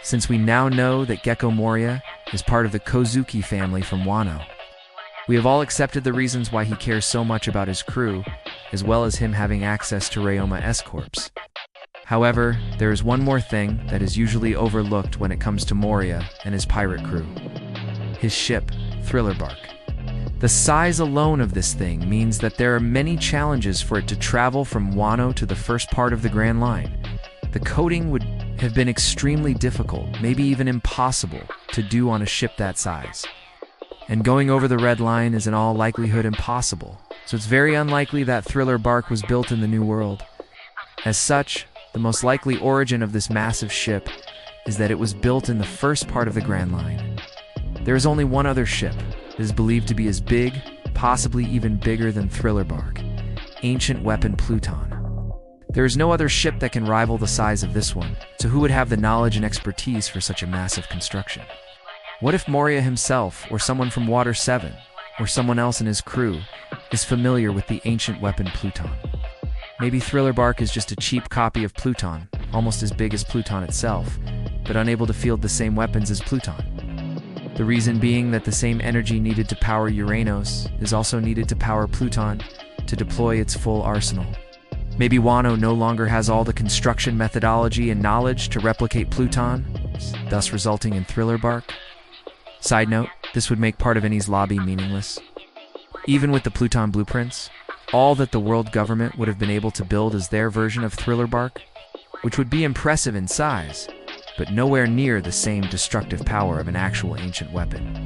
since we now know that Gecko Moria is part of the Kozuki family from Wano. We have all accepted the reasons why he cares so much about his crew, as well as him having access to Ryoma S-Corps. However, there is one more thing that is usually overlooked when it comes to Moria and his pirate crew. His ship, Thriller Bark. The size alone of this thing means that there are many challenges for it to travel from Wano to the first part of the Grand Line. The coding would have been extremely difficult, maybe even impossible, to do on a ship that size. And going over the Red Line is in all likelihood impossible, so it's very unlikely that Thriller Bark was built in the New World. As such, the most likely origin of this massive ship is that it was built in the first part of the Grand Line. There is only one other ship that is believed to be as big, possibly even bigger than Thriller Bark, Ancient Weapon Pluton. There is no other ship that can rival the size of this one, so who would have the knowledge and expertise for such a massive construction? What if Moria himself, or someone from Water 7, or someone else in his crew, is familiar with the Ancient Weapon Pluton? Maybe Thriller Bark is just a cheap copy of Pluton, almost as big as Pluton itself, but unable to field the same weapons as Pluton. The reason being that the same energy needed to power Uranus is also needed to power Pluton to deploy its full arsenal. Maybe Wano no longer has all the construction methodology and knowledge to replicate Pluton, thus resulting in Thriller Bark. Side note, this would make part of Eni's lobby meaningless. Even with the Pluton blueprints, all that the world government would have been able to build is their version of Thriller Bark, which would be impressive in size, but nowhere near the same destructive power of an actual ancient weapon.